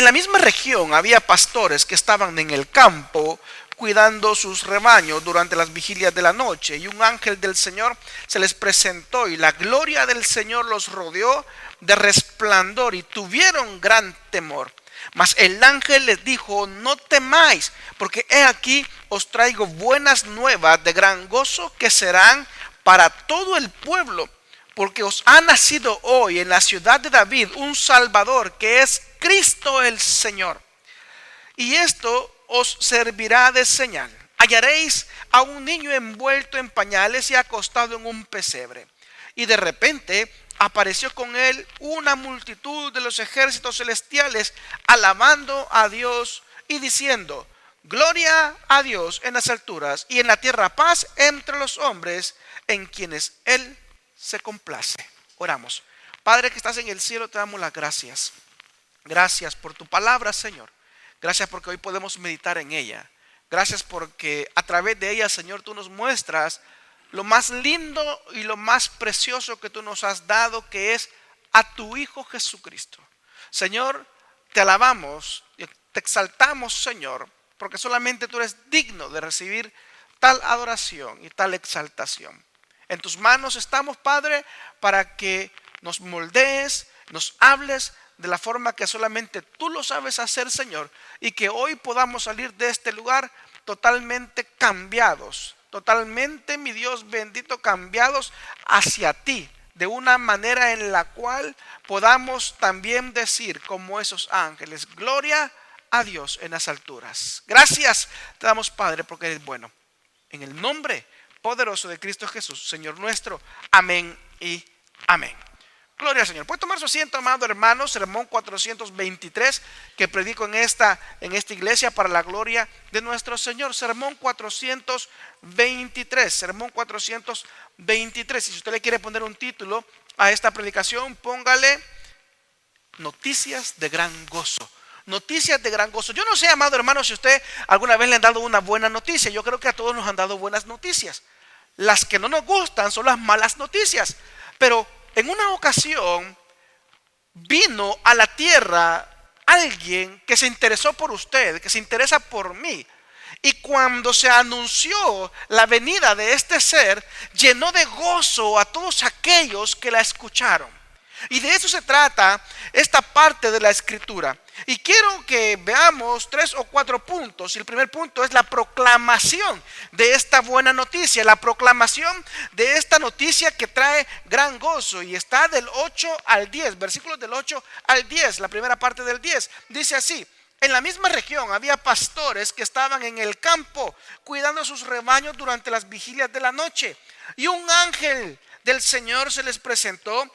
la misma región había pastores que estaban en el campo cuidando sus rebaños durante las vigilias de la noche, y un ángel del Señor se les presentó y la gloria del Señor los rodeó de resplandor y tuvieron gran temor. Mas el ángel les dijo: no temáis, porque he aquí os traigo buenas nuevas de gran gozo, que serán para todo el pueblo, porque os ha nacido hoy en la ciudad de David un Salvador, que es Cristo el Señor. Y esto os servirá de señal: hallaréis a un niño envuelto en pañales y acostado en un pesebre. Y de repente apareció con él una multitud de los ejércitos celestiales, alabando a Dios y diciendo: gloria a Dios en las alturas, y en la tierra paz entre los hombres en quienes Él se complace. Oramos. Padre que estás en el cielo, te damos las gracias. Gracias por tu palabra, Señor. Gracias porque hoy podemos meditar en ella. Gracias porque a través de ella, Señor, tú nos muestras lo más lindo y lo más precioso que tú nos has dado, que es a tu Hijo Jesucristo. Señor, te alabamos y te exaltamos, Señor, porque solamente tú eres digno de recibir tal adoración y tal exaltación. En tus manos estamos, Padre, para que nos moldees, nos hables de la forma que solamente tú lo sabes hacer, Señor, y que hoy podamos salir de este lugar totalmente cambiados, totalmente, mi Dios bendito, cambiados hacia ti, de una manera en la cual podamos también decir como esos ángeles: gloria a Dios en las alturas. Gracias te damos, Padre, porque eres bueno. En el nombre poderoso de Cristo Jesús, Señor nuestro. Amén y amén. Gloria al Señor. Puede tomar su asiento, amado hermano. Sermón 423 que predico en esta iglesia para la gloria de nuestro Señor. Sermón 423. Sermón 423. Y si usted le quiere poner un título a esta predicación, póngale: noticias de gran gozo. Noticias de gran gozo. Yo no sé, amado hermano, si usted alguna vez le han dado una buena noticia. Yo creo que a todos nos han dado buenas noticias. Las que no nos gustan son las malas noticias. Pero en una ocasión vino a la tierra alguien que se interesó por usted, que se interesa por mí. Y cuando se anunció la venida de este ser, llenó de gozo a todos aquellos que la escucharon. Y de eso se trata esta parte de la escritura. Y quiero que veamos 3 o 4 puntos. Y el primer punto es la proclamación de esta buena noticia. La proclamación de esta noticia que trae gran gozo. Y está del 8 al 10, versículos del 8 al 10, la primera parte del 10. Dice así: en la misma región había pastores que estaban en el campo cuidando sus rebaños durante las vigilias de la noche. Y un ángel del Señor se les presentó,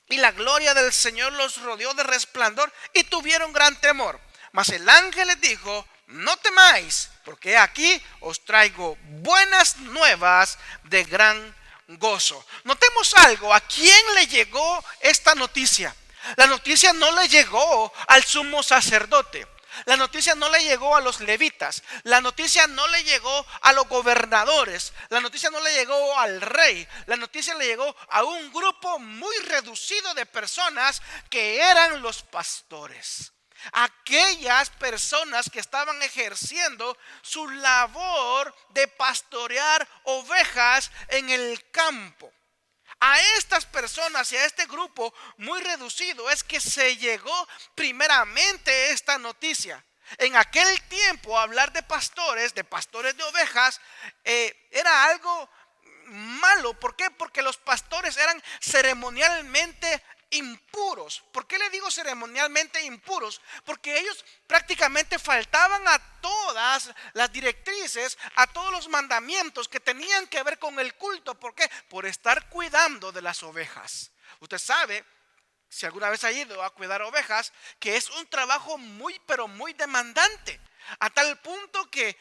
y la gloria del Señor los rodeó de resplandor y tuvieron gran temor. Mas el ángel les dijo: no temáis, porque aquí os traigo buenas nuevas de gran gozo. Notemos algo: ¿a quién le llegó esta noticia? La noticia no le llegó al sumo sacerdote. La noticia no le llegó a los levitas. La noticia no le llegó a los gobernadores. La noticia no le llegó al rey. La noticia le llegó a un grupo muy reducido de personas que eran los pastores. Aquellas personas que estaban ejerciendo su labor de pastorear ovejas en el campo. A estas personas y a este grupo muy reducido es que se llegó primeramente esta noticia. En aquel tiempo hablar de pastores de ovejas, era algo malo. ¿Por qué? Porque los pastores eran ceremonialmente impuros. ¿Por qué le digo ceremonialmente impuros? Porque ellos prácticamente faltaban a todas las directrices, a todos los mandamientos que tenían que ver con el culto. ¿Por qué? Por estar cuidando de las ovejas. Usted sabe, si alguna vez ha ido a cuidar ovejas, que es un trabajo muy, pero muy demandante, a tal punto que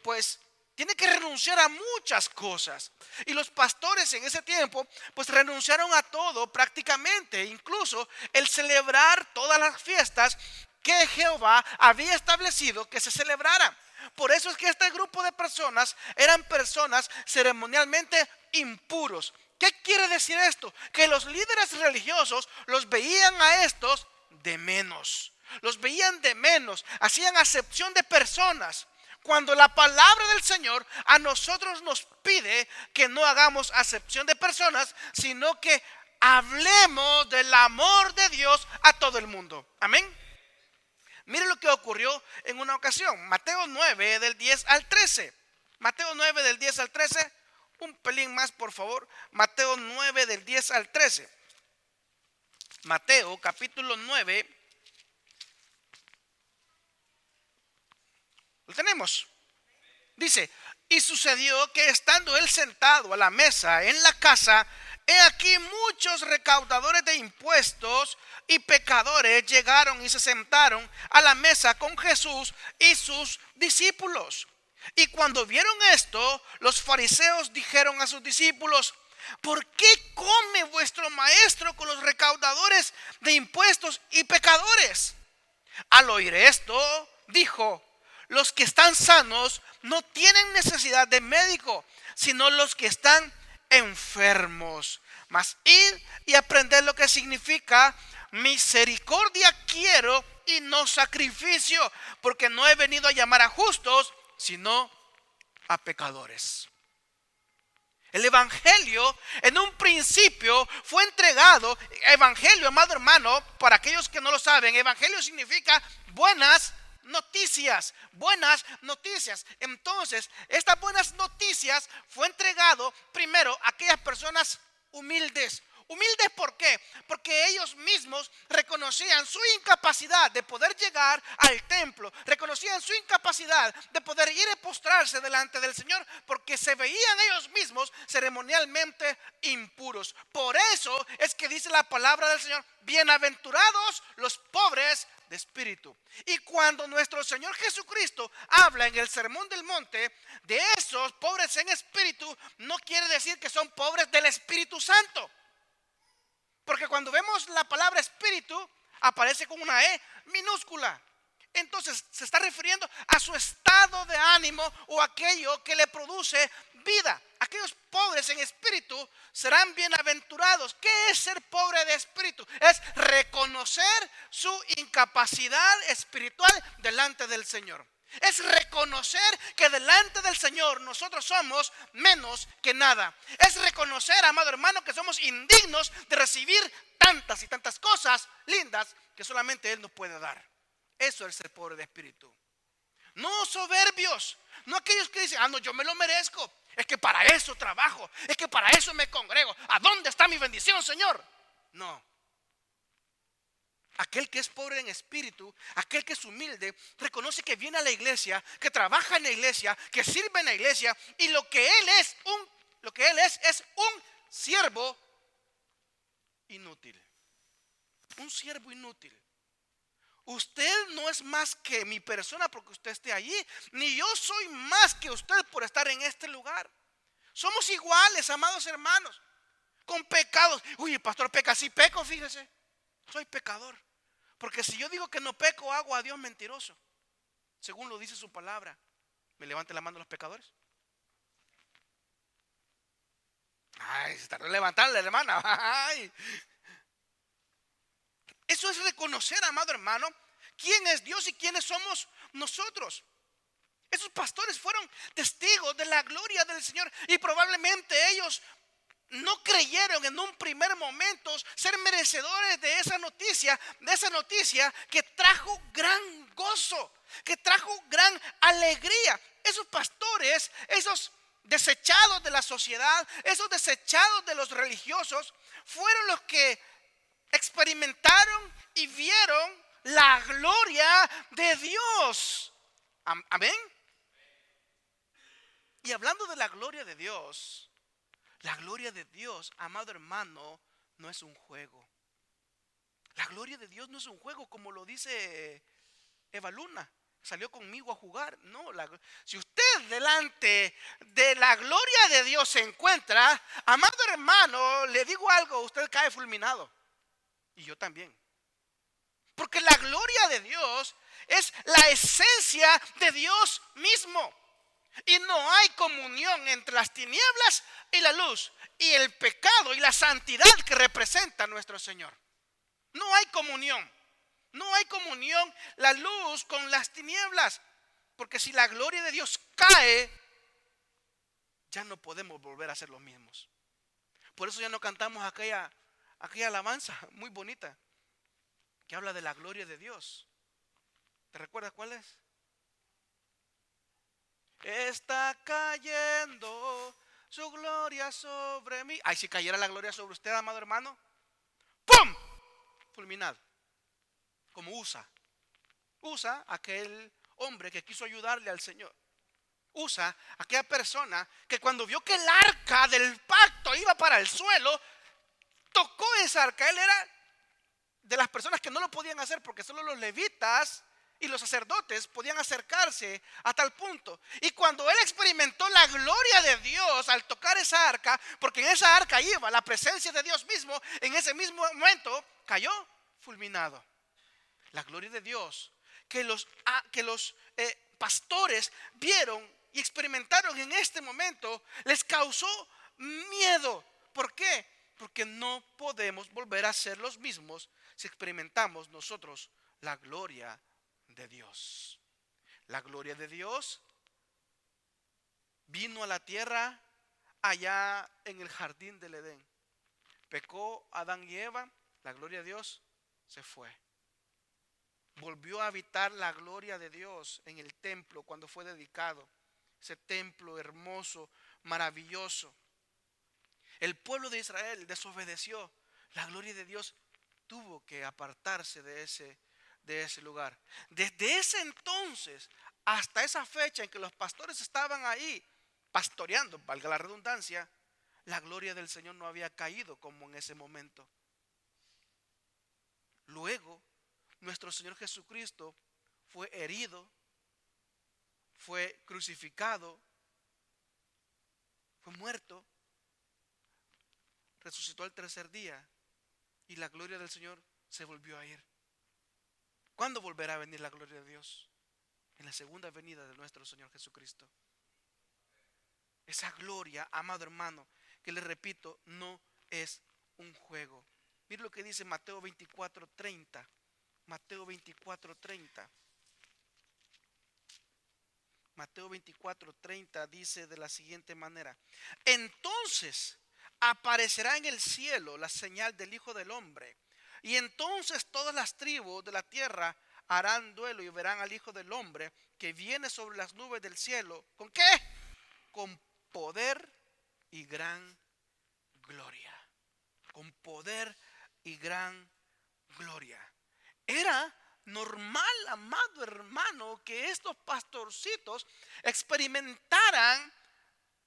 pues tiene que renunciar a muchas cosas. Y los pastores en ese tiempo pues renunciaron a todo prácticamente, incluso el celebrar todas las fiestas que Jehová había establecido que se celebraran. Por eso es que este grupo de personas eran personas ceremonialmente impuros. ¿Qué quiere decir esto? Que los líderes religiosos los veían a estos de menos. los veían de menos, hacían acepción de personas. Cuando la palabra del Señor a nosotros nos pide que no hagamos acepción de personas, sino que hablemos del amor de Dios a todo el mundo. Amén. Mire lo que ocurrió en una ocasión. Mateo 9 del 10 al 13. Mateo 9 del 10 al 13. Un pelín más, por favor. Mateo 9 del 10 al 13. Mateo capítulo 9. Lo tenemos. Dice: y sucedió que estando él sentado a la mesa en la casa, he aquí muchos recaudadores de impuestos y pecadores llegaron y se sentaron a la mesa con Jesús y sus discípulos. Y cuando vieron esto, los fariseos dijeron a sus discípulos: ¿por qué come vuestro maestro con los recaudadores de impuestos y pecadores? Al oír esto, dijo: los que están sanos no tienen necesidad de médico, sino los que están enfermos. Mas ir y aprender lo que significa: misericordia quiero y no sacrificio, porque no he venido a llamar a justos, sino a pecadores. El evangelio en un principio fue entregado. Evangelio, amado hermano, para aquellos que no lo saben, evangelio significa buenas noticias, buenas noticias. Entonces, estas buenas noticias fue entregado primero a aquellas personas humildes. Humildes, ¿por qué? Porque ellos mismos reconocían su incapacidad de poder llegar al templo, reconocían su incapacidad de poder ir a postrarse delante del Señor, porque se veían ellos mismos ceremonialmente impuros. Por eso es que dice la palabra del Señor: bienaventurados los pobres de espíritu. Y cuando nuestro Señor Jesucristo habla en el Sermón del Monte de esos pobres en espíritu, no quiere decir que son pobres del Espíritu Santo. Porque cuando vemos la palabra espíritu, aparece con una E minúscula. Entonces se está refiriendo a su estado de ánimo o aquello que le produce vida. Aquellos pobres en espíritu serán bienaventurados. ¿Qué es ser pobre de espíritu? Es reconocer su incapacidad espiritual delante del Señor. Es reconocer que delante del Señor nosotros somos menos que nada. Es reconocer, amado hermano, que somos indignos de recibir tantas y tantas cosas lindas que solamente Él nos puede dar. Eso es ser pobre de espíritu. No soberbios, no aquellos que dicen: no, yo me lo merezco, es que para eso trabajo, es que para eso me congrego. ¿A dónde está mi bendición, Señor? No. Aquel que es pobre en espíritu, aquel que es humilde, reconoce que viene a la iglesia, que trabaja en la iglesia, que sirve en la iglesia, y lo que él es un siervo inútil. Un siervo inútil. Usted no es más que mi persona porque usted esté allí, ni yo soy más que usted por estar en este lugar. Somos iguales, amados hermanos, con pecados. Uy, el pastor peca. Sí, peco, fíjese, soy pecador. Porque si yo digo que no peco, hago a Dios mentiroso, según lo dice su palabra. ¿Me levante la mano los pecadores? Ay, se está levantando la hermana. Ay. Eso es reconocer, amado hermano, quién es Dios y quiénes somos nosotros. Esos pastores fueron testigos de la gloria del Señor, y probablemente ellos no creyeron en un primer momento ser merecedores de esa noticia que trajo gran gozo, que trajo gran alegría. Esos pastores, esos desechados de la sociedad, esos desechados de los religiosos, fueron los que experimentaron y vieron la gloria de Dios. Amén. Y hablando de la gloria de Dios, la gloria de Dios, amado hermano, no es un juego. La gloria de Dios no es un juego como lo dice Eva Luna. Salió conmigo a jugar. No, si usted delante de la gloria de Dios se encuentra, amado hermano, le digo algo: usted cae fulminado. Y yo también. Porque la gloria de Dios es la esencia de Dios mismo. Y no hay comunión entre las tinieblas y la luz, y el pecado y la santidad que representa nuestro Señor. No hay comunión. No hay comunión la luz con las tinieblas. Porque si la gloria de Dios cae, ya no podemos volver a ser los mismos. Por eso ya no cantamos aquella alabanza muy bonita que habla de la gloria de Dios. ¿Te recuerdas cuál es? Está cayendo su gloria sobre mí. Ay, si cayera la gloria sobre usted, amado hermano, ¡pum! Fulminado. Como Usa aquel hombre que quiso ayudarle al Señor. Usa aquella persona que cuando vio que el arca del pacto iba para el suelo, tocó esa arca. Él era de las personas que no lo podían hacer porque solo los levitas y los sacerdotes podían acercarse a tal punto. Y cuando él experimentó la gloria de Dios al tocar esa arca, porque en esa arca iba la presencia de Dios mismo, en ese mismo momento cayó fulminado. La gloria de Dios que los pastores vieron y experimentaron en este momento les causó miedo. ¿Por qué? Porque no podemos volver a ser los mismos si experimentamos nosotros la gloria de Dios. La gloria de Dios vino a la tierra allá en el jardín del Edén. Pecó Adán y Eva, la gloria de Dios se fue. Volvió a habitar la gloria de Dios en el templo cuando fue dedicado. Ese templo hermoso, maravilloso. El pueblo de Israel desobedeció. La gloria de Dios tuvo que apartarse de ese lugar. Desde ese entonces hasta esa fecha en que los pastores estaban ahí pastoreando, valga la redundancia, la gloria del Señor no había caído como en ese momento. Luego, nuestro Señor Jesucristo fue herido, fue crucificado, fue muerto, resucitó al tercer día y la gloria del Señor se volvió a ir. ¿Cuándo volverá a venir la gloria de Dios? En la segunda venida de nuestro Señor Jesucristo. Esa gloria, amado hermano, que le repito, no es un juego. Mire lo que dice Mateo 24:30. Mateo 24:30. Mateo 24:30 dice de la siguiente manera: entonces aparecerá en el cielo la señal del Hijo del Hombre, y entonces todas las tribus de la tierra harán duelo y verán al Hijo del Hombre que viene sobre las nubes del cielo. ¿Con qué? Con poder y gran gloria. Con poder y gran gloria. Era normal, amado hermano, que estos pastorcitos experimentaran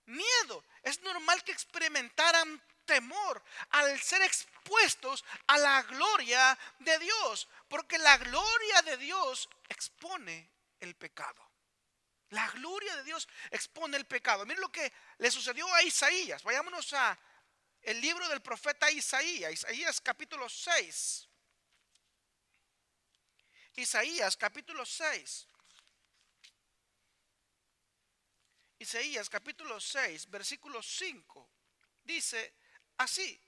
miedo. Es normal que experimentaran temor al ser expuestos a la gloria de Dios, porque la gloria de Dios expone el pecado. La gloria de Dios expone el pecado. Miren lo que le sucedió a Isaías. Vayámonos a el libro del profeta Isaías. Isaías capítulo 6. Isaías capítulo 6. Isaías capítulo 6, versículo 5. Dice así: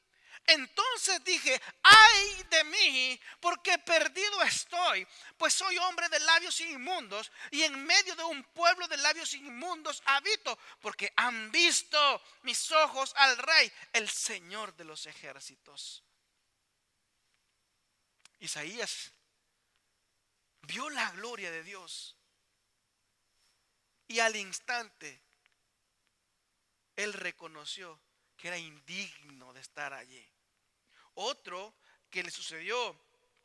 entonces dije, ay de mí, porque perdido estoy, pues soy hombre de labios inmundos, y en medio de un pueblo de labios inmundos habito, porque han visto mis ojos al Rey, el Señor de los ejércitos. Isaías vio la gloria de Dios y al instante él reconoció que era indigno de estar allí. Otro que le sucedió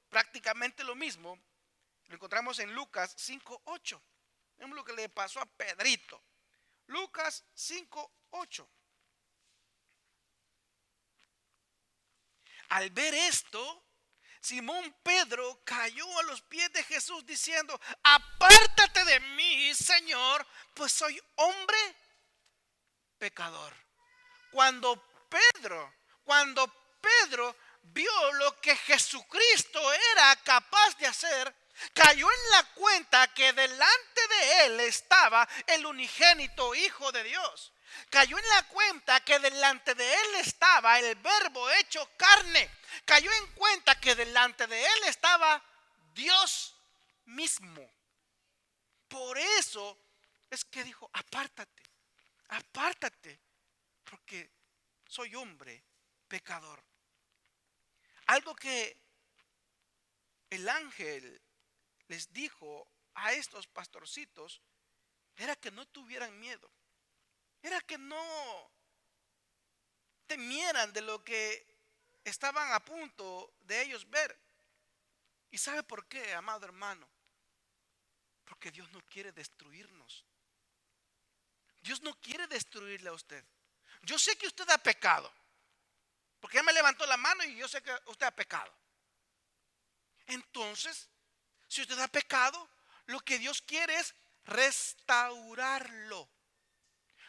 prácticamente lo mismo lo encontramos en Lucas 5:8. Vemos lo que le pasó a Pedrito. Lucas 5:8. Al ver esto, Simón Pedro cayó a los pies de Jesús diciendo: apártate de mí, Señor, pues soy hombre pecador. Cuando Pedro vio lo que Jesucristo era capaz de hacer, cayó en la cuenta que delante de él estaba el unigénito Hijo de Dios. Cayó en la cuenta que delante de él estaba el Verbo hecho carne. Cayó en cuenta que delante de él estaba Dios mismo. Por eso es que dijo, apártate, apártate, porque soy hombre pecador. Algo que el ángel les dijo a estos pastorcitos era que no tuvieran miedo, era que no temieran de lo que estaban a punto de ellos ver. ¿Y sabe por qué, amado hermano? Porque Dios no quiere destruirnos. Dios no quiere destruirle a usted. Yo sé que usted ha pecado, porque ya me levantó la mano y yo sé que usted ha pecado. Entonces, si usted ha pecado, lo que Dios quiere es restaurarlo.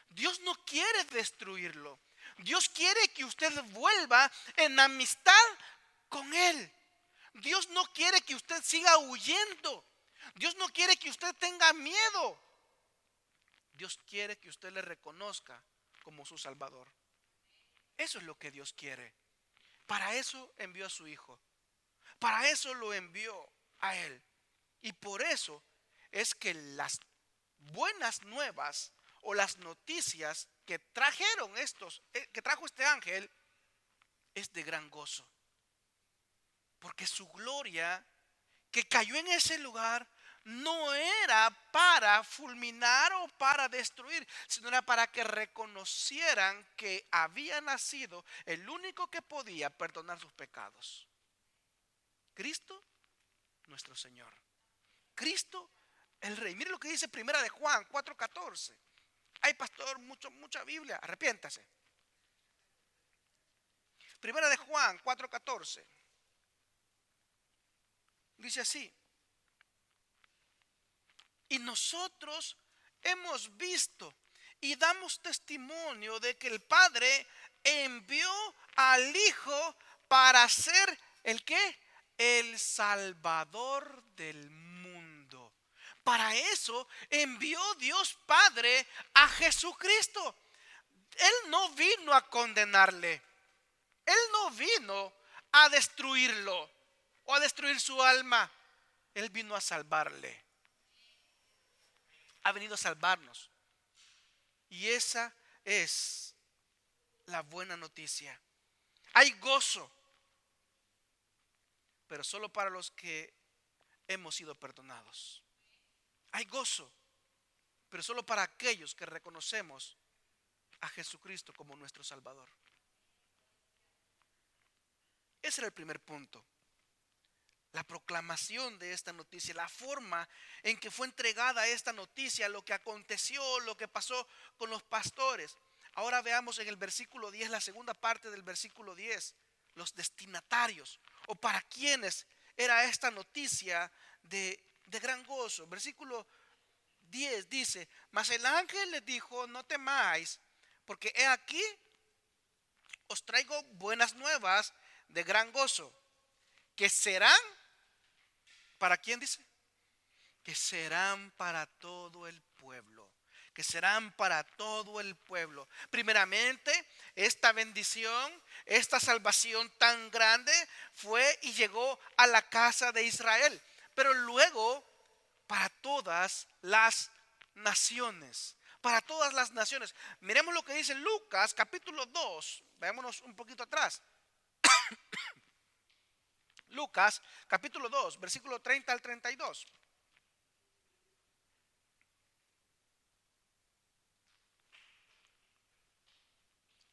Dios no quiere destruirlo. Dios quiere que usted vuelva en amistad con Él. Dios no quiere que usted siga huyendo. Dios no quiere que usted tenga miedo. Dios quiere que usted le reconozca como su Salvador. Eso es lo que Dios quiere. Para eso envió a su Hijo. Para eso lo envió a Él. Y por eso es que las buenas nuevas o las noticias que trajeron que trajo este ángel, es de gran gozo. Porque su gloria que cayó en ese lugar no era para fulminar o para destruir, sino era para que reconocieran que había nacido el único que podía perdonar sus pecados. Cristo, nuestro Señor. Cristo, el Rey. Mire lo que dice Primera de Juan 4:14. Ay, pastor, mucha Biblia. Arrepiéntase. Primera de Juan 4:14. Dice así: y nosotros hemos visto y damos testimonio de que el Padre envió al Hijo para ser ¿el qué? El Salvador del mundo. Para eso envió Dios Padre a Jesucristo. Él no vino a condenarle. Él no vino a destruirlo o a destruir su alma. Él vino a salvarle. Ha venido a salvarnos. Y esa es la buena noticia. Hay gozo, pero solo para los que hemos sido perdonados. Hay gozo, pero solo para aquellos que reconocemos a Jesucristo como nuestro Salvador. Ese era el primer punto. La proclamación de esta noticia, la forma en que fue entregada esta noticia, lo que aconteció, lo que pasó con los pastores. Ahora veamos en el versículo 10, la segunda parte del versículo 10, los destinatarios o para quienes era esta noticia de gran gozo. Versículo 10 dice: mas el ángel les dijo, no temáis, porque he aquí os traigo buenas nuevas de gran gozo, que serán, ¿para quién dice? Que serán para todo el pueblo. Que serán para todo el pueblo. Primeramente, esta bendición, esta salvación tan grande fue y llegó a la casa de Israel. Pero luego, para todas las naciones. Para todas las naciones. Miremos lo que dice Lucas capítulo 2. Veámonos un poquito atrás. Lucas capítulo 2, versículo 30 al 32.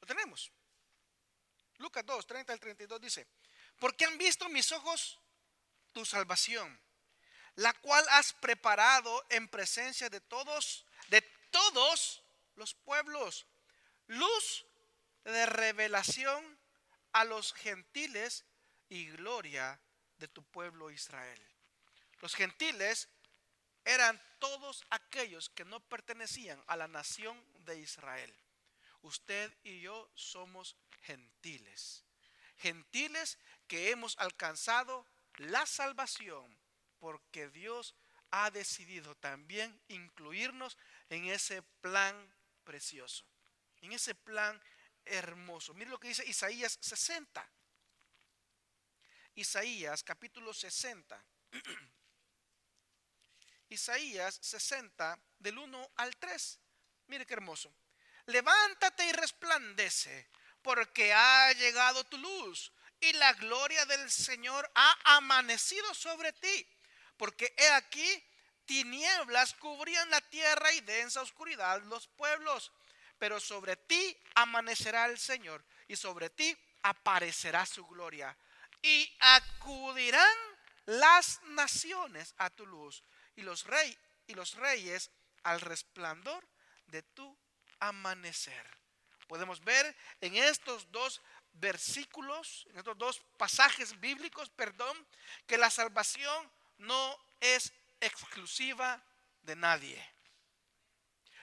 Lo tenemos. Lucas 2, 30 al 32 dice: porque han visto mis ojos tu salvación, la cual has preparado en presencia de todos los pueblos, luz de revelación a los gentiles y gloria de tu pueblo Israel. Los gentiles eran todos aquellos que no pertenecían a la nación de Israel. Usted y yo somos gentiles. Gentiles que hemos alcanzado la salvación porque Dios ha decidido también incluirnos en ese plan precioso, en ese plan hermoso. Mire lo que dice Isaías 60. Isaías capítulo 60. Isaías 60, del 1 al 3. Mire qué hermoso. Levántate y resplandece, porque ha llegado tu luz y la gloria del Señor ha amanecido sobre ti. Porque he aquí, tinieblas cubrían la tierra y densa oscuridad los pueblos. Pero sobre ti amanecerá el Señor y sobre ti aparecerá su gloria. Y acudirán las naciones a tu luz y los reyes al resplandor de tu amanecer. Podemos ver en estos dos versículos, en estos dos pasajes bíblicos, que la salvación no es exclusiva de nadie.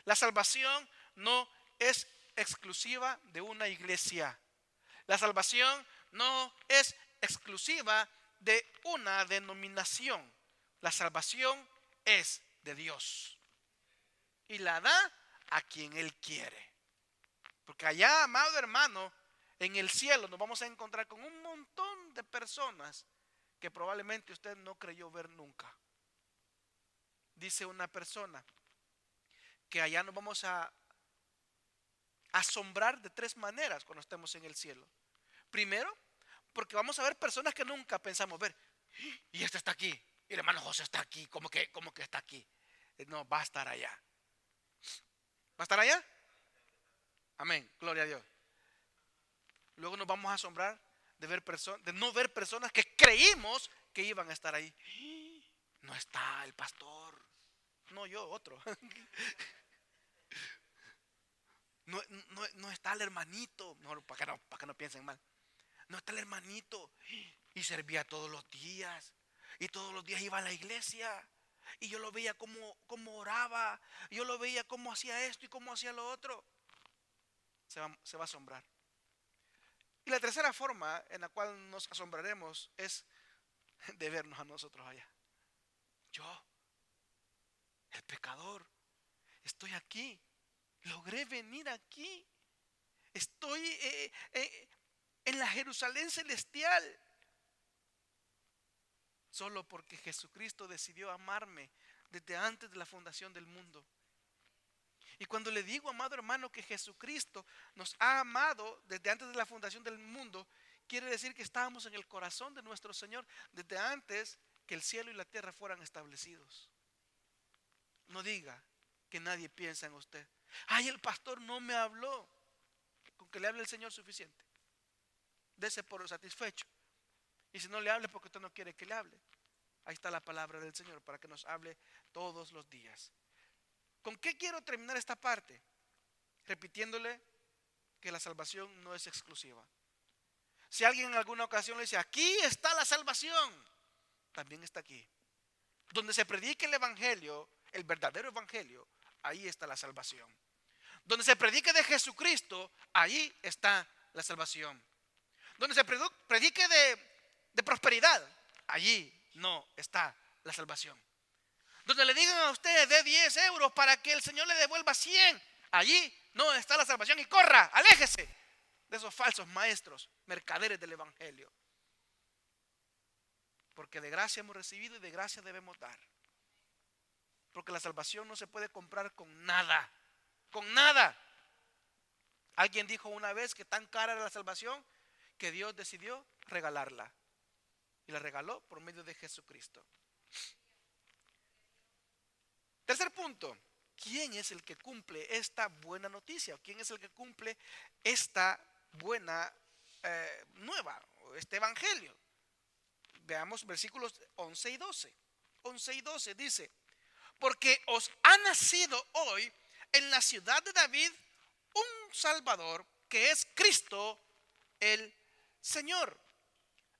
La salvación no es exclusiva de una iglesia. La salvación no es exclusiva de una denominación. La salvación es de Dios y la da a quien Él quiere. Porque allá, amado hermano, en el cielo nos vamos a encontrar con un montón de personas que probablemente usted no creyó ver nunca. Dice una persona que allá nos vamos a asombrar de tres maneras cuando estemos en el cielo. Primero, porque vamos a ver personas que nunca pensamos ver. Y este está aquí, y el hermano José está aquí, como que está aquí. No, va a estar allá. ¿Va a estar allá? Amén, gloria a Dios. Luego nos vamos a asombrar de no ver personas que creímos que iban a estar ahí. No está el pastor. No, yo, otro. No está el hermanito. No, para que no piensen mal. No está el hermanito. Y servía todos los días. Y todos los días iba a la iglesia. Y yo lo veía como oraba. Yo lo veía cómo hacía esto y cómo hacía lo otro. Se va a asombrar. Y la tercera forma en la cual nos asombraremos es de vernos a nosotros allá. Yo, el pecador, estoy aquí. Logré venir aquí. Estoy en la Jerusalén celestial. Solo porque Jesucristo decidió amarme desde antes de la fundación del mundo. Y cuando le digo, amado hermano, que Jesucristo nos ha amado desde antes de la fundación del mundo, quiere decir que estábamos en el corazón de nuestro Señor desde antes que el cielo y la tierra fueran establecidos. No diga que nadie piensa en usted. Ay, el pastor no me habló. Con que le hable el Señor suficiente. Dese por satisfecho. Y si no le hable porque usted no quiere que le hable, ahí está la palabra del Señor para que nos hable todos los días. ¿Con qué quiero terminar esta parte? Repitiéndole que la salvación no es exclusiva. Si alguien en alguna ocasión le dice, aquí está la salvación, también está aquí. Donde se predique el evangelio, el verdadero evangelio, ahí está la salvación. Donde se predique de Jesucristo, ahí está la salvación. Donde se predique de prosperidad, allí no está la salvación. Donde le digan a usted de 10 euros para que el Señor le devuelva 100, allí no está la salvación. Y corra, aléjese de esos falsos maestros, mercaderes del evangelio. Porque de gracia hemos recibido y de gracia debemos dar. Porque la salvación no se puede comprar con nada. Con nada. Alguien dijo una vez que tan cara era la salvación que Dios decidió regalarla. Y la regaló por medio de Jesucristo. Tercer punto. ¿Quién es el que cumple esta buena noticia? ¿Quién es el que cumple esta buena nueva? Este evangelio. Veamos versículos 11 y 12. 11 y 12 dice: porque os ha nacido hoy en la ciudad de David un Salvador, que es Cristo el Señor.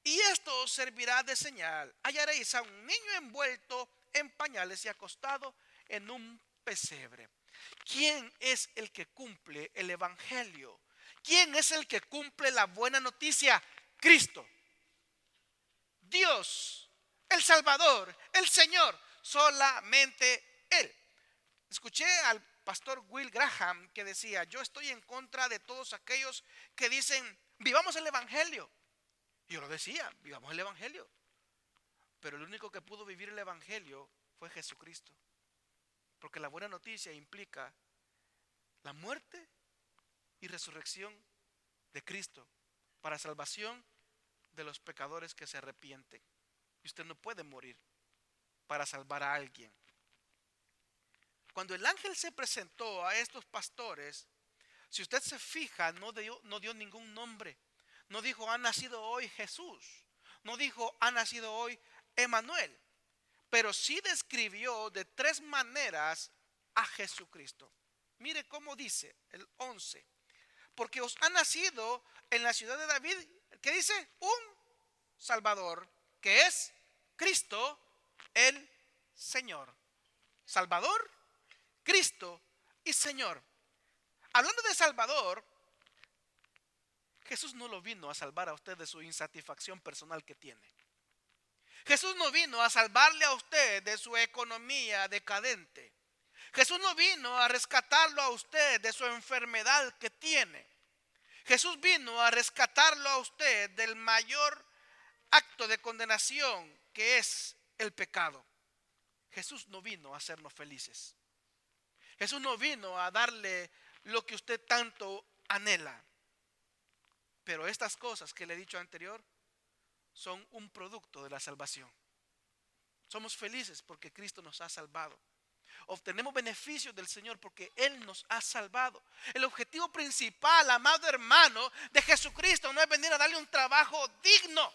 Y esto os servirá de señal: hallaréis a un niño envuelto en pañales y acostado en un pesebre. ¿Quién es el que cumple el evangelio? ¿Quién es el que cumple la buena noticia? Cristo, Dios, el Salvador, el Señor, solamente Él. Escuché al pastor Will Graham que decía: yo estoy en contra de todos aquellos que dicen vivamos el evangelio. Yo lo decía, vivamos el evangelio. Pero el único que pudo vivir el evangelio fue Jesucristo. Porque la buena noticia implica la muerte y resurrección de Cristo para salvación de los pecadores que se arrepienten. Y usted no puede morir para salvar a alguien. Cuando el ángel se presentó a estos pastores, si usted se fija, no dio ningún nombre. No dijo ha nacido hoy Jesús. No dijo ha nacido hoy Emanuel. Pero sí describió de 3 maneras a Jesucristo. Mire cómo dice el 11. Porque os ha nacido en la ciudad de David, ¿qué dice? Un Salvador, que es Cristo el Señor. Salvador, Cristo y Señor. Hablando de Salvador, Jesús no lo vino a salvar a usted de su insatisfacción personal que tiene. Jesús no vino a salvarle a usted de su economía decadente. Jesús no vino a rescatarlo a usted de su enfermedad que tiene. Jesús vino a rescatarlo a usted del mayor acto de condenación que es el pecado. Jesús no vino a hacernos felices. Jesús no vino a darle lo que usted tanto anhela. Pero estas cosas que le he dicho anterior son un producto de la salvación. Somos felices porque Cristo nos ha salvado. Obtenemos beneficios del Señor porque Él nos ha salvado. El objetivo principal, amado hermano, de Jesucristo no es venir a darle un trabajo digno.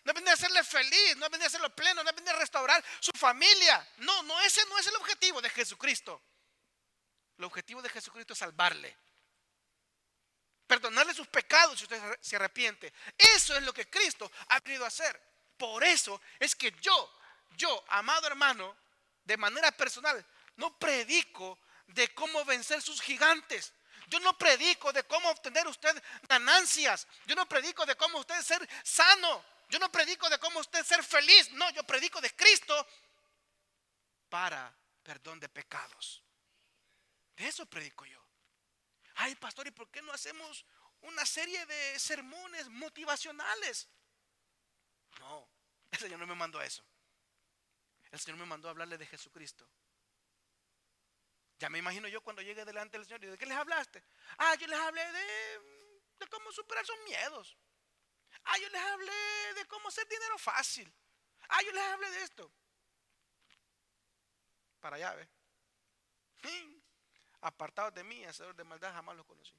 No es venir a hacerle feliz, no es venir a hacerlo pleno, no es venir a restaurar su familia. No, ese no es el objetivo de Jesucristo. El objetivo de Jesucristo es salvarle. Perdonarle sus pecados si usted se arrepiente. Eso es lo que Cristo ha venido a hacer. Por eso es que yo, amado hermano, de manera personal, no predico de cómo vencer sus gigantes. Yo no predico de cómo obtener usted ganancias. Yo no predico de cómo usted ser sano. Yo no predico de cómo usted ser feliz. No, yo predico de Cristo para perdón de pecados. De eso predico yo. Ay, pastor, ¿y por qué no hacemos una serie de sermones motivacionales? No, el Señor no me mandó a eso. El Señor me mandó a hablarle de Jesucristo. Ya me imagino yo cuando llegue delante del Señor. ¿De qué les hablaste? Yo les hablé de cómo superar sus miedos. Yo les hablé de cómo hacer dinero fácil. Yo les hablé de esto. Para allá, ¿ves? Apartados de mí, hacedores de maldad, jamás los conocí.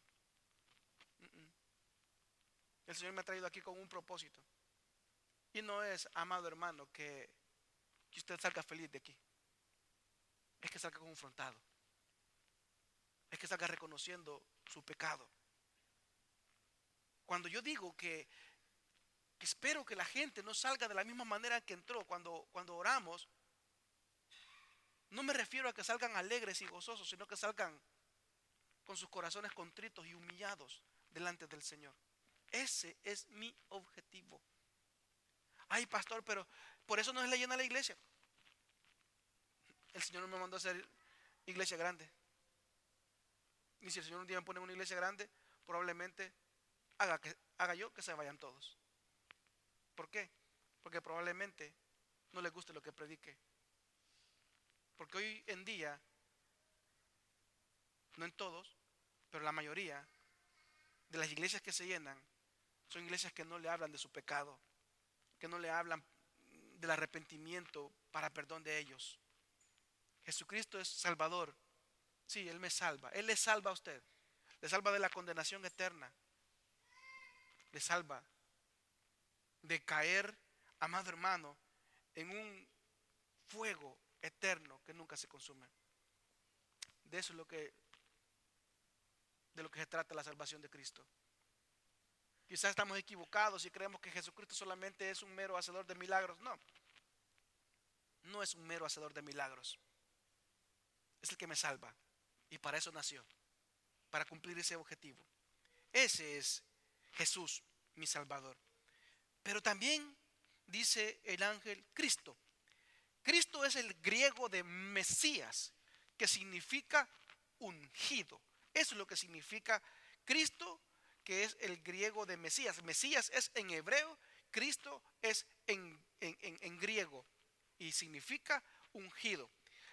El Señor me ha traído aquí con un propósito. Y no es, amado hermano, que usted salga feliz de aquí. Es que salga confrontado. Es que salga reconociendo su pecado. Cuando yo digo que espero que la gente no salga de la misma manera que entró cuando oramos, no me refiero a que salgan alegres y gozosos, sino que salgan con sus corazones contritos y humillados delante del Señor. Ese es mi objetivo. Ay, pastor, pero por eso no es la llena la iglesia. El Señor no me mandó a hacer iglesia grande. Y si el Señor un día me pone una iglesia grande, probablemente haga yo que se vayan todos. ¿Por qué? Porque probablemente no les guste lo que predique. Porque hoy en día, no en todos, pero la mayoría de las iglesias que se llenan son iglesias que no le hablan de su pecado, que no le hablan del arrepentimiento para perdón de ellos. Jesucristo es Salvador. Sí, Él me salva. Él le salva a usted. Le salva de la condenación eterna. Le salva de caer, amado hermano, en un fuego eterno que nunca se consume. De eso es de lo que se trata la salvación de Cristo. Quizás estamos equivocados y creemos que Jesucristo solamente es un mero hacedor de milagros. No es un mero hacedor de milagros. Es el que me salva. Y para eso nació. Para cumplir ese objetivo. Ese es Jesús, mi Salvador. Pero también dice el ángel Cristo. Cristo es el griego de Mesías, que significa ungido. Eso es lo que significa Cristo, que es el griego de Mesías. Mesías es en hebreo, Cristo es en griego y significa ungido.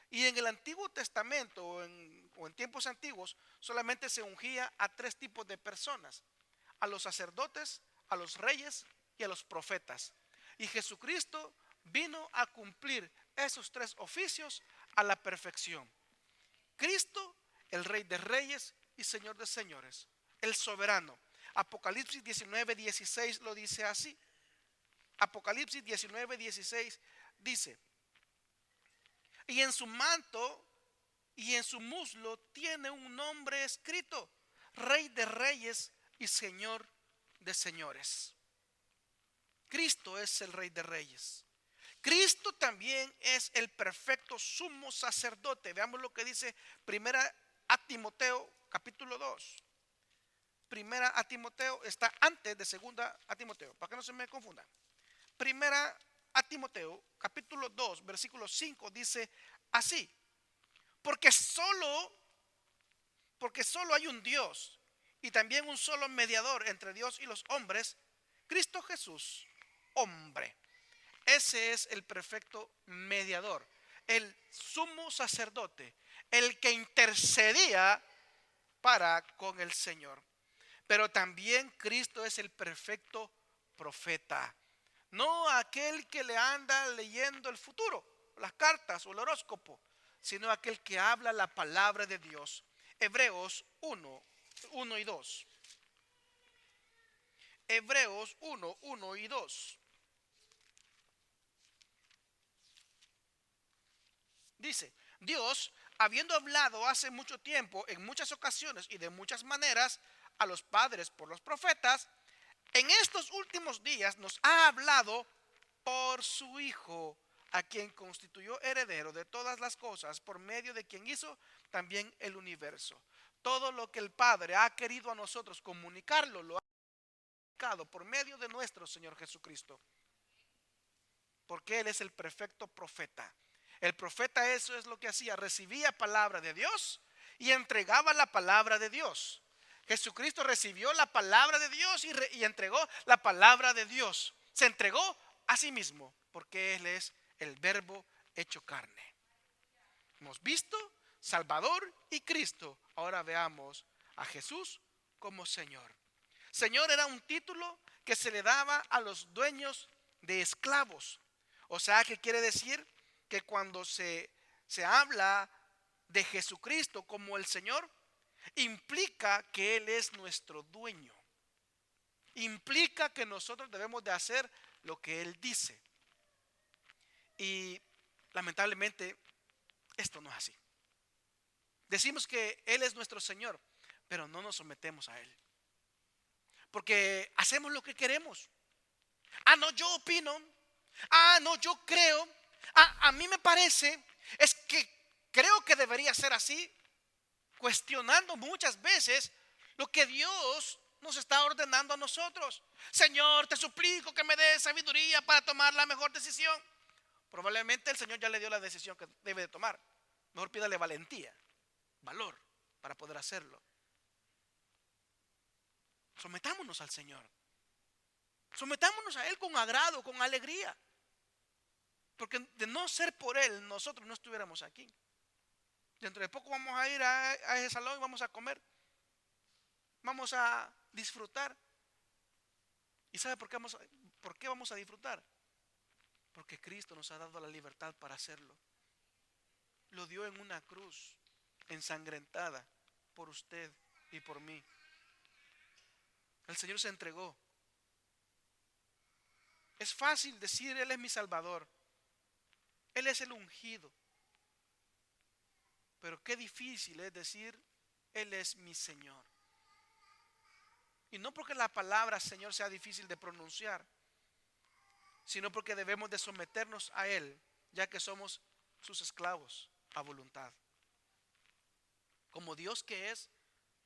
Y en el Antiguo Testamento o en tiempos antiguos solamente se ungía a tres tipos de personas: a los sacerdotes, a los reyes y a los profetas. Y Jesucristo vino a cumplir esos tres oficios a la perfección. Cristo, el Rey de Reyes y Señor de Señores, el soberano. Apocalipsis 19:16 lo dice así. Apocalipsis 19:16 dice: y en su manto y en su muslo tiene un nombre escrito: Rey de Reyes y Señor de Señores. Cristo es el Rey de Reyes. Cristo también es el perfecto sumo sacerdote. Veamos lo que dice Primera a Timoteo capítulo 2. Primera a Timoteo está antes de Segunda a Timoteo, para que no se me confunda. Primera a Timoteo capítulo 2 versículo 5 dice así: porque solo hay un Dios y también un solo mediador entre Dios y los hombres, Cristo Jesús, hombre. Ese es el perfecto mediador, el sumo sacerdote, el que intercedía para con el Señor. Pero también Cristo es el perfecto profeta, no aquel que le anda leyendo el futuro, las cartas o el horóscopo, sino aquel que habla la palabra de Dios. Hebreos 1 y 2. Hebreos 1 y 2. Dice: Dios, habiendo hablado hace mucho tiempo, en muchas ocasiones y de muchas maneras, a los padres por los profetas, en estos últimos días nos ha hablado por su Hijo, a quien constituyó heredero de todas las cosas, por medio de quien hizo también el universo. Todo lo que el Padre ha querido a nosotros comunicarlo, lo ha comunicado por medio de nuestro Señor Jesucristo, porque Él es el perfecto profeta. El profeta, eso es lo que hacía: recibía palabra de Dios y entregaba la palabra de Dios. Jesucristo recibió la palabra de Dios y entregó la palabra de Dios. Se entregó a sí mismo, porque Él es el Verbo hecho carne. Hemos visto Salvador y Cristo. Ahora veamos a Jesús como Señor. Señor era un título que se le daba a los dueños de esclavos. O sea, ¿qué quiere decir? Que cuando se habla de Jesucristo como el Señor, implica que Él es nuestro dueño. Implica que nosotros debemos de hacer lo que Él dice. Y lamentablemente esto no es así. Decimos que Él es nuestro Señor, pero no nos sometemos a Él, porque hacemos lo que queremos. No, yo opino. No, yo creo. A mí me parece. Es que creo que debería ser así, cuestionando muchas veces lo que Dios nos está ordenando a nosotros. Señor, te suplico que me des sabiduría para tomar la mejor decisión. Probablemente el Señor ya le dio la decisión que debe de tomar. Mejor pídale valentía, valor para poder hacerlo. Sometámonos al Señor. Sometámonos a Él con agrado, con alegría. Porque de no ser por Él, nosotros no estuviéramos aquí. Dentro de poco vamos a ir a ese salón y vamos a comer. Vamos a disfrutar. ¿Y sabe por qué vamos a disfrutar? Porque Cristo nos ha dado la libertad para hacerlo. Lo dio en una cruz ensangrentada por usted y por mí. El Señor se entregó. Es fácil decir: Él es mi Salvador, Él es el ungido. Pero qué difícil es decir: Él es mi Señor. Y no porque la palabra Señor sea difícil de pronunciar, sino porque debemos de someternos a Él, ya que somos sus esclavos a voluntad. Como Dios que es,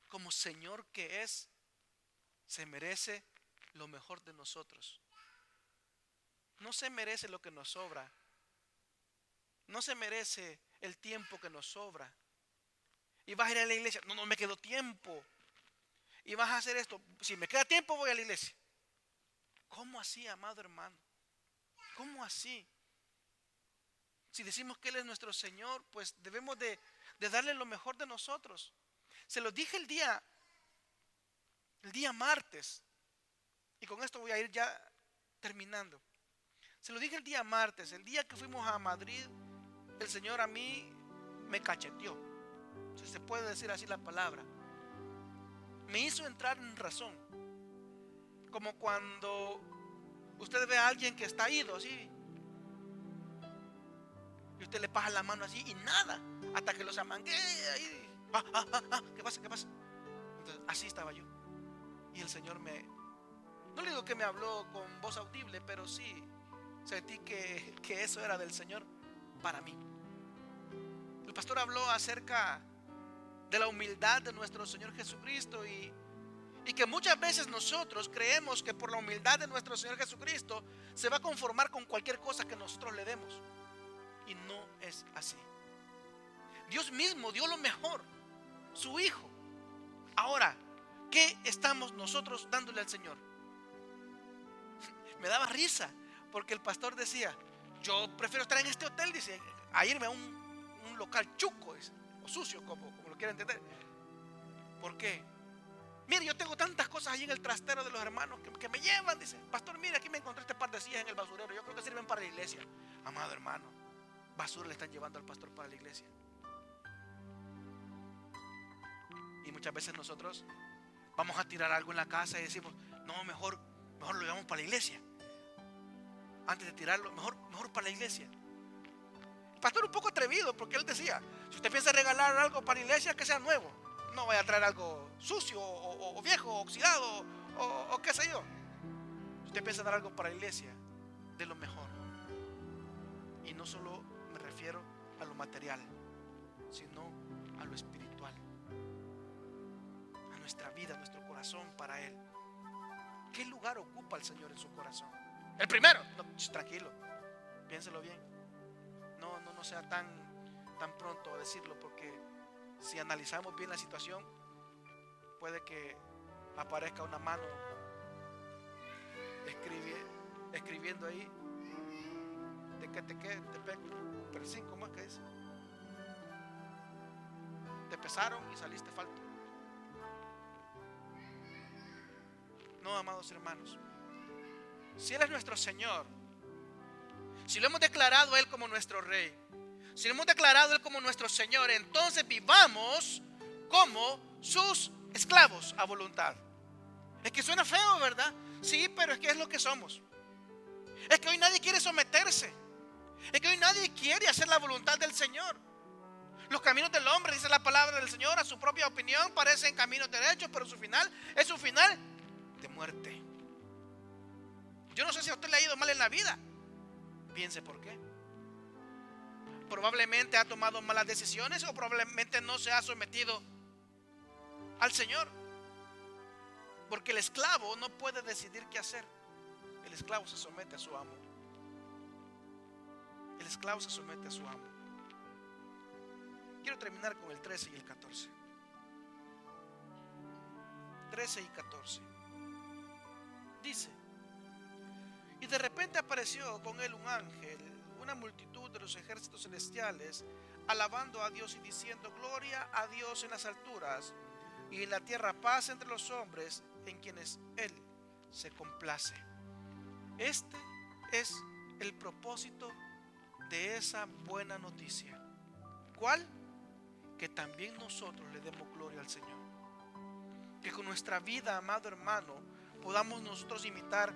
como Señor que es, se merece lo mejor de nosotros. No se merece lo que nos sobra. No se merece el tiempo que nos sobra. Y vas a ir a la iglesia: no me quedó tiempo. Y vas a hacer esto: si me queda tiempo voy a la iglesia. ¿Cómo así, amado hermano? ¿Cómo así? Si decimos que Él es nuestro Señor, pues debemos de darle lo mejor de nosotros. Se lo dije el día martes, y con esto voy a ir ya terminando. Se lo dije el día martes, el día que fuimos a Madrid, el Señor a mí me cacheteó, si se puede decir así la palabra. Me hizo entrar en razón, como cuando usted ve a alguien que está ido así, y usted le pasa la mano así y nada, hasta que los amangue ahí. ¿Qué pasa? ¿Qué pasa? Entonces, así estaba yo. Y el Señor no le digo que me habló con voz audible, pero sí sentí que eso era del Señor para mí. El pastor habló acerca de la humildad de nuestro Señor Jesucristo y que muchas veces nosotros creemos que por la humildad de nuestro Señor Jesucristo se va a conformar con cualquier cosa que nosotros le demos. Y no es así. Dios mismo dio lo mejor, su Hijo. Ahora, ¿qué estamos nosotros dándole al Señor? Me daba risa porque el pastor decía: yo prefiero estar en este hotel, dice, a irme a un local chuco, dice, o sucio, como lo quiera entender. ¿Por qué? Mire, yo tengo tantas cosas allí en el trastero de los hermanos que me llevan, dice, pastor, mire, aquí me encontré este par de sillas en el basurero, yo creo que sirven para la iglesia. Amado hermano, basura le están llevando al pastor para la iglesia. Y muchas veces nosotros vamos a tirar algo en la casa y decimos: no, mejor lo llevamos para la iglesia. Antes de tirarlo, mejor para la iglesia. El pastor un poco atrevido, porque él decía: si usted piensa regalar algo para la iglesia, que sea nuevo, no vaya a traer algo sucio o viejo, o oxidado o qué sé yo. Si usted piensa dar algo para la iglesia, de lo mejor. Y no solo me refiero a lo material, sino a lo espiritual, a nuestra vida, a nuestro corazón para Él. ¿Qué lugar ocupa el Señor en su corazón? El primero, no, tranquilo, piénselo bien. No sea tan pronto a decirlo, porque si analizamos bien la situación, puede que aparezca una mano escribiendo ahí: de que te persin, ¿cómo es que dice? Te pesaron y saliste falto. No, amados hermanos, si Él es nuestro Señor, si lo hemos declarado a Él como nuestro Rey, si lo hemos declarado a Él como nuestro Señor, entonces vivamos como sus esclavos a voluntad. Es que suena feo, ¿verdad? Sí, pero es que es lo que somos. Es que hoy nadie quiere someterse. Es que hoy nadie quiere hacer la voluntad del Señor. Los caminos del hombre, dice la palabra del Señor, a su propia opinión parecen caminos derechos, pero su final es un final de muerte. Yo no sé si a usted le ha ido mal en la vida. Piense por qué. Probablemente ha tomado malas decisiones, o probablemente no se ha sometido al Señor. Porque el esclavo no puede decidir qué hacer. El esclavo se somete a su amo. El esclavo se somete a su amo. Quiero terminar con el 13 y el 14. 13 y 14. Dice: y de repente apareció con él un ángel, una multitud de los ejércitos celestiales, alabando a Dios y diciendo: gloria a Dios en las alturas, y en la tierra paz entre los hombres en quienes Él se complace. Este es el propósito de esa buena noticia. ¿Cuál? Que también nosotros le demos gloria al Señor. Que con nuestra vida, amado hermano, podamos nosotros imitar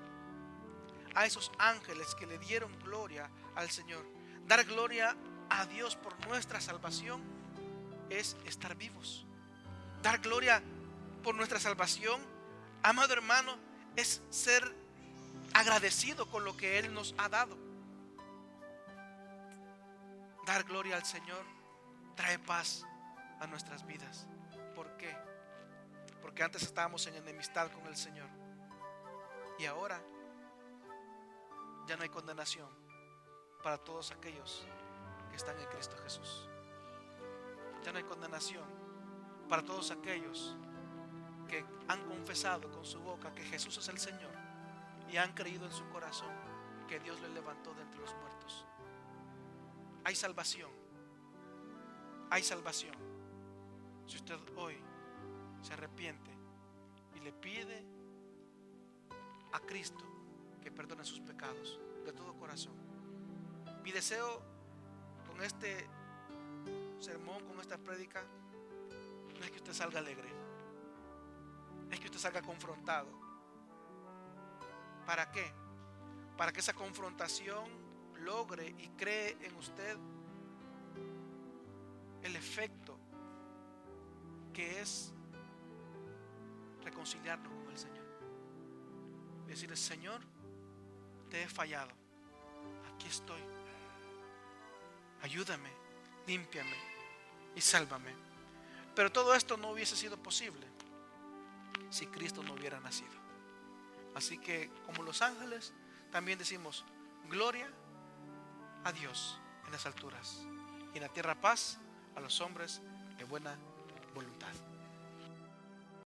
a esos ángeles que le dieron gloria al Señor. Dar gloria a Dios por nuestra salvación es estar vivos. Dar gloria por nuestra salvación, amado hermano, es ser agradecido con lo que Él nos ha dado. Dar gloria al Señor trae paz a nuestras vidas. ¿Por qué? Porque antes estábamos en enemistad con el Señor, y ahora ya no hay condenación para todos aquellos que están en Cristo Jesús. Ya no hay condenación para todos aquellos que han confesado con su boca que Jesús es el Señor y han creído en su corazón que Dios le levantó de entre los muertos. hay salvación. Hay salvación. Si usted hoy se arrepiente y le pide a Cristo que perdone sus pecados de todo corazón. Mi deseo con este sermón, con esta prédica, no es que usted salga alegre, es que usted salga confrontado. ¿Para qué? Para que esa confrontación logre y cree en usted el efecto que es reconciliarnos con el Señor. Y decirle: Señor, te he fallado, aquí estoy, ayúdame, límpiame y sálvame. Pero todo esto no hubiese sido posible si Cristo no hubiera nacido. Así que, como los ángeles, también decimos: gloria a Dios en las alturas, y en la tierra paz a los hombres de buena voluntad.